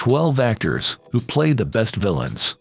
12 actors who played the best villains.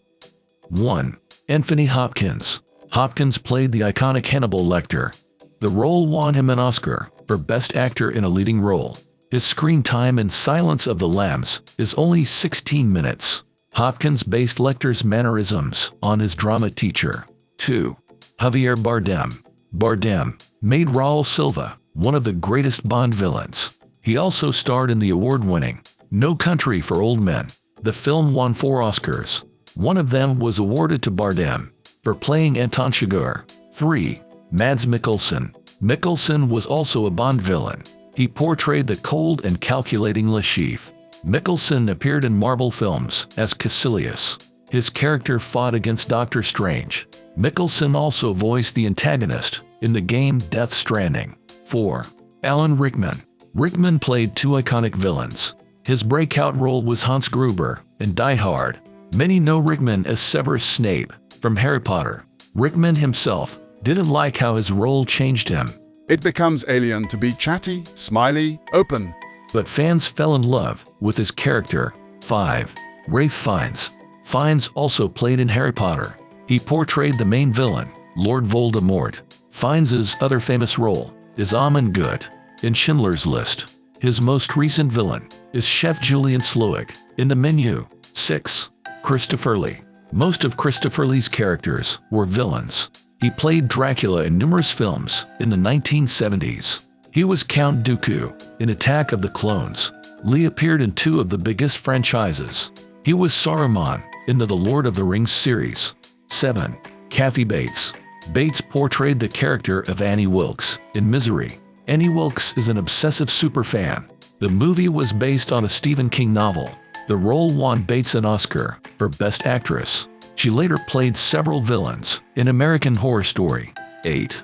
1. Anthony Hopkins. Hopkins played the iconic Hannibal Lecter. The role won him an Oscar for Best Actor in a Leading Role. His screen time in Silence of the Lambs is only 16 minutes. Hopkins based Lecter's mannerisms on his drama teacher. 2. Javier Bardem. Bardem made Raul Silva one of the greatest Bond villains. He also starred in the award-winning No Country for Old Men. The film won 4 Oscars. One of them was awarded to Bardem for playing Anton Chigurh. 3. Mads Mikkelsen. Mikkelsen was also a Bond villain. He portrayed the cold and calculating Le Chiffre. Mikkelsen appeared in Marvel films as Caecilius. His character fought against Doctor Strange. Mikkelsen also voiced the antagonist in the game Death Stranding. 4. Alan Rickman. Rickman played 2 iconic villains. His breakout role was Hans Gruber in Die Hard. Many know Rickman as Severus Snape from Harry Potter. Rickman himself didn't like how his role changed him. It becomes alien to be chatty, smiley, open. But fans fell in love with his character. 5. Ralph Fiennes. Fiennes also played in Harry Potter. He portrayed the main villain, Lord Voldemort. Fiennes' other famous role is Amen-Gut in Schindler's List. His most recent villain is Chef Julian Slowik in The Menu. 6. Christopher Lee. Most of Christopher Lee's characters were villains. He played Dracula in numerous films in the 1970s. He was Count Dooku in Attack of the Clones. Lee appeared in 2 of the biggest franchises. He was Saruman in the Lord of the Rings series. 7. Kathy Bates. Bates portrayed the character of Annie Wilkes in Misery. Annie Wilkes is an obsessive superfan. The movie was based on a Stephen King novel. The role won Bates an Oscar for Best Actress. She later played several villains in American Horror Story. 8.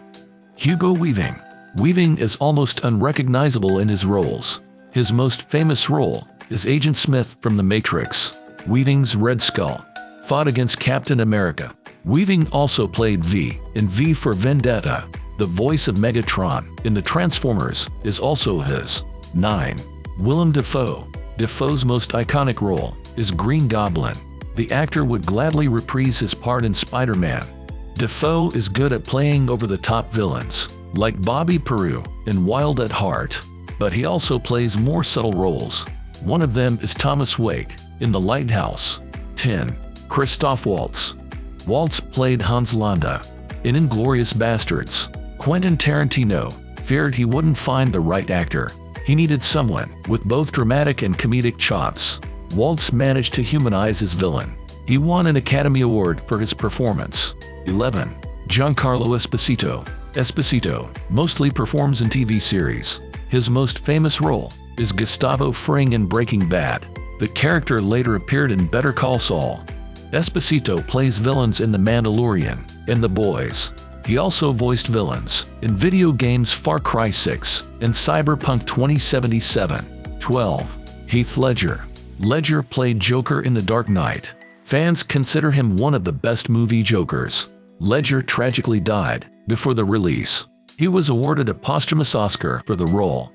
Hugo Weaving. Weaving is almost unrecognizable in his roles. His most famous role is Agent Smith from The Matrix. Weaving's Red Skull fought against Captain America. Weaving also played V in V for Vendetta. The voice of Megatron in the Transformers is also his. 9. Willem Dafoe. Dafoe's most iconic role is Green Goblin. The actor would gladly reprise his part in Spider-Man. Dafoe is good at playing over-the-top villains, like Bobby Peru in Wild at Heart, but he also plays more subtle roles. One of them is Thomas Wake in The Lighthouse. 10. Christoph Waltz. Waltz played Hans Landa in Inglourious Basterds. Quentin Tarantino feared he wouldn't find the right actor. He needed someone with both dramatic and comedic chops. Waltz managed to humanize his villain. He won an Academy Award for his performance. 11. Giancarlo Esposito. Esposito mostly performs in TV series. His most famous role is Gustavo Fring in Breaking Bad. The character later appeared in Better Call Saul. Esposito plays villains in The Mandalorian and The Boys. He also voiced villains in video games Far Cry 6 and Cyberpunk 2077. 12. Heath Ledger. Ledger played Joker in The Dark Knight. Fans consider him one of the best movie Jokers. Ledger tragically died before the release. He was awarded a posthumous Oscar for the role.